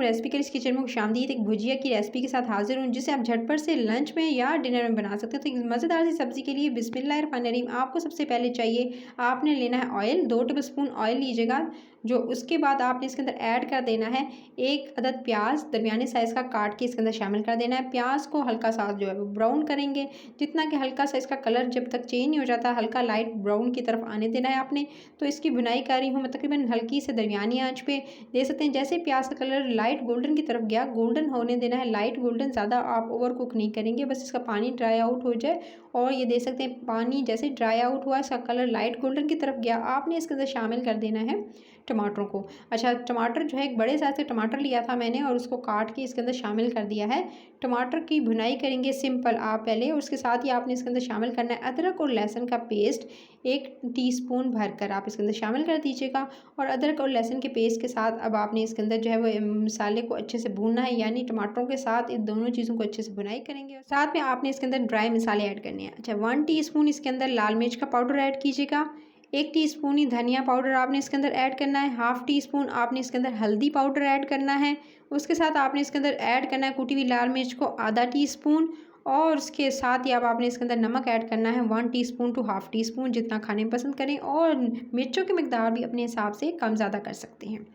Recipe करिस kitchen में खुशामदीद। एक भुजिया की रेसिपी के साथ हाजिर हूँ जिसे आप झटपट से लंच में या डिनर में बना सकते हो। तो एक मज़ेदार सी सब्ज़ी के लिए बिस्मिल्लाहिर्रहमानिर्रहीम आपको सबसे पहले चाहिए, आपने लेना है ऑयल, 2 टेबल स्पून ऑयल लीजिएगा। जो उसके बाद आपने इसके अंदर ऐड कर देना है 1 अदद प्याज दरमियाने साइज़ का काट के इसके अंदर शामिल कर देना है। प्याज को हल्का सा जो है वो ब्राउन करेंगे, जितना कि हल्का सा इसका कलर जब तक चेंज नहीं हो जाता, हल्का लाइट ब्राउन की तरफ आने देना है आपने। तो इसकी भुनाई कर रही हूँ मैं तकरीबन हल्की से दरमियानी आँच पे। दे सकते हैं जैसे प्याज का कलर लाइट गोल्डन की तरफ गया, गोल्डन होने देना है, लाइट गोल्डन, ज़्यादा आप ओवर कुक नहीं करेंगे, बस इसका पानी ड्राई आउट हो जाए। और ये दे सकते हैं पानी जैसे ड्राई आउट हुआ, इसका कलर लाइट गोल्डन की तरफ गया, आपने इसके अंदर शामिल कर देना है टमाटरों को। अच्छा, टमाटर जो है एक बड़े साइज़ का टमाटर लिया था मैंने और उसको काट के इसके अंदर शामिल कर दिया है। टमाटर की भुनाई करेंगे सिंपल आप पहले, और उसके साथ ही आपने इसके अंदर शामिल करना है अदरक और लहसुन का पेस्ट 1 टीस्पून भरकर आप इसके अंदर शामिल कर दीजिएगा। और अदरक और लहसुन के पेस्ट के साथ अब आपने इसके अंदर जो है वो मसाले को अच्छे से भूनना है, यानी टमाटरों के साथ इन दोनों चीज़ों को अच्छे से भुनाई करेंगे। और साथ में आपने इसके अंदर ड्राई मसाले ऐड करने हैं। अच्छा, 1 टीस्पून इसके अंदर लाल मिर्च का पाउडर ऐड कीजिएगा। 1 टीस्पून ही धनिया पाउडर आपने इसके अंदर ऐड करना है। हाफ़ टी स्पून आपने इसके अंदर हल्दी पाउडर ऐड करना है। उसके साथ आपने इसके अंदर ऐड करना है कुटी हुई लाल मिर्च को आधा टीस्पून। और उसके साथ ही अब आपने इसके अंदर नमक ऐड करना है 1 teaspoon to half teaspoon, जितना खाने में पसंद करें। और मिर्चों की मिकदार भी अपने हिसाब से कम ज़्यादा कर सकते हैं।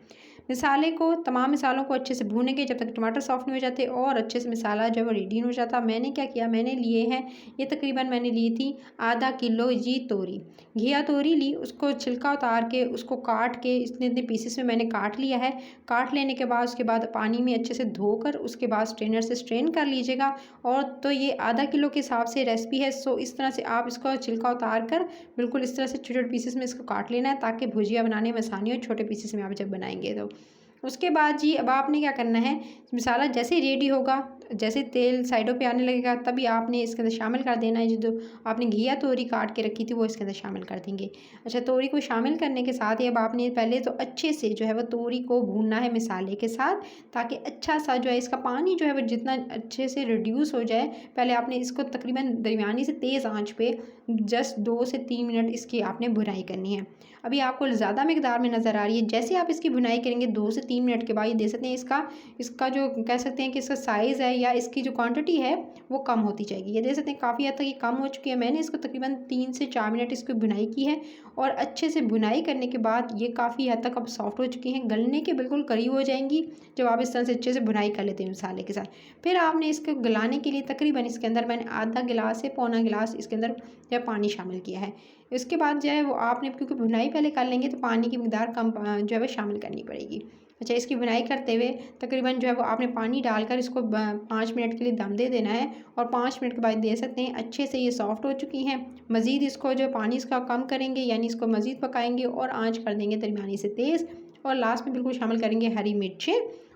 तमाम मसालों को अच्छे से भूनेंगे जब तक टमाटर सॉफ्ट नहीं हो जाते और अच्छे से मसाला जो है वो रेडी हो जाता। मैंने क्या किया, मैंने लिए हैं ये तकरीबन मैंने ली थी आधा किलो जी तोरी, घिया तोरी ली, उसको छिलका उतार के उसको काट के इतने इतने पीसेस में मैंने काट लिया है। काट लेने के बाद उसके बाद पानी में अच्छे से धोकर उसके बाद स्ट्रेनर से स्ट्रेन कर लीजिएगा। और तो ये आधा किलो के हिसाब से रेसिपी है, सो इस तरह से आप इसको छिलका उतार कर बिल्कुल इस तरह से छोटे छोटे पीसेस में इसको काट लेना है ताकि भुजिया बनाने में आसानी हो, छोटे पीसेस में आप जब बनाएंगे तो। उसके बाद जी अब आपने क्या करना है, मसाला जैसे ही रेडी होगा, जैसे तेल साइडों पे आने लगेगा, तभी आपने इसके अंदर शामिल कर देना है जो आपने घिया तोरी काट के रखी थी वो इसके अंदर शामिल कर देंगे। अच्छा, तोरी को शामिल करने के साथ ही अब आपने पहले तो अच्छे से जो है वो तोरी को भूनना है मसाले के साथ, ताकि अच्छा सा जो है इसका पानी जो है वो जितना अच्छे से रिड्यूस हो जाए। पहले आपने इसको तकरीबन दरमियानी से तेज़ आँच पे जस्ट 2 से 3 मिनट इसकी आपने भुनाई करनी है। अभी आपको ज़्यादा मिकदार में नज़र आ रही है, जैसे आप इसकी भुनाई करेंगे 2 से 3 मिनट के बाद ये दे सकते हैं इसका इसका जो कह सकते हैं कि इसका साइज़ है या इसकी जो क्वांटिटी है वो कम होती जाएगी। ये दे सकते हैं काफ़ी हद तक ये कम हो चुकी है। मैंने इसको तकरीबन 3 से 4 मिनट इसकी भुनाई की है और अच्छे से भुनाई करने के बाद ये काफ़ी हद तक अब सॉफ्ट हो चुकी हैं, गलने के बिल्कुल करीब हो जाएंगी जब आप इस तरह से अच्छे से भुनाई कर लेते हैं मसाले के साथ। फिर आपने इसको गलाने के लिए तकरीबन इसके अंदर मैंने आधा गिलास से पौना गिलास इसके अंदर जो है पानी शामिल किया है। इसके बाद जो है वो आपने क्योंकि भुनाई पहले कर लेंगे तो पानी की मिकदार कम जो है वो शामिल करनी पड़ेगी। अच्छा, इसकी बुनाई करते हुए तकरीबन जो है वो आपने पानी डालकर इसको 5 मिनट के लिए दम दे देना है। और 5 मिनट के बाद दे सकते हैं अच्छे से ये सॉफ्ट हो चुकी हैं। मज़ीद इसको जो पानी इसका कम करेंगे, यानी इसको मज़ीद पकाएंगे और आंच कर देंगे दरमियानी से तेज़। और लास्ट में बिल्कुल शामिल करेंगे हरी मिर्चें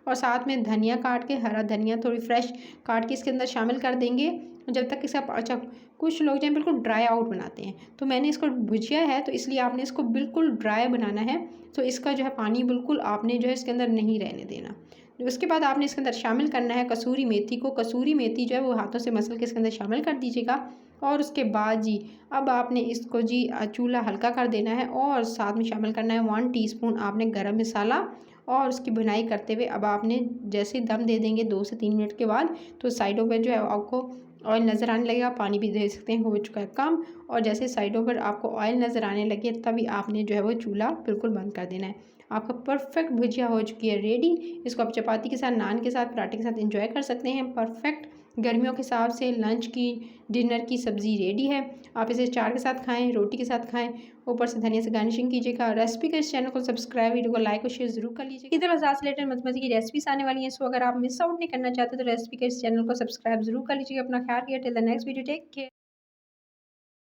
और साथ में धनिया काट के, हरा धनिया थोड़ी फ्रेश काट के इसके अंदर शामिल कर देंगे जब तक इसका अच्छा। कुछ लोग जो हैं बिल्कुल ड्राई आउट बनाते हैं, तो मैंने इसको भुजिया है तो इसलिए आपने इसको बिल्कुल ड्राई बनाना है। तो इसका जो है पानी बिल्कुल आपने जो है इसके अंदर नहीं रहने देना। उसके बाद आपने इसके अंदर शामिल करना है कसूरी मेथी को। कसूरी मेथी जो है वो हाथों से मसल के इसके अंदर शामिल कर दीजिएगा। और उसके बाद जी अब आपने इसको जी चूल्हा हल्का कर देना है और साथ में शामिल करना है 1 टीस्पून आपने गरम मसाला। और उसकी बुनाई करते हुए अब आपने जैसे दम दे देंगे 2 से 3 मिनट के बाद, तो साइडों पर जो है आपको ऑयल नज़र आने लगेगा, पानी भी दे सकते हैं हो चुका है कम। और जैसे साइडों पर आपको ऑयल नज़र आने लगे तभी आपने जो है वो चूल्हा बिल्कुल बंद कर देना है। आपका परफेक्ट भुजिया हो चुकी है रेडी। इसको आप चपाती के साथ, नान के साथ, पराठे के साथ एंजॉय कर सकते हैं। परफेक्ट गर्मियों के हिसाब से लंच की, डिनर की सब्ज़ी रेडी है। आप इसे चार के साथ खाएं, रोटी के साथ खाएं, ऊपर से धनिया से गार्निशिंग कीजिएगा। रेसिपी के इस चैनल को सब्सक्राइब, वीडियो को लाइक और शेयर जरूर कर लीजिए। इधर आजाद से रिलेटेड मज़े की रेसिपीज आने वाली हैं, सो अगर आप मिस आउट नहीं करना चाहते तो रेसिपी के इस चैनल को सब्सक्राइब जरूर कर लीजिए। अपना ख्याल रखिए। Till the next video, take care.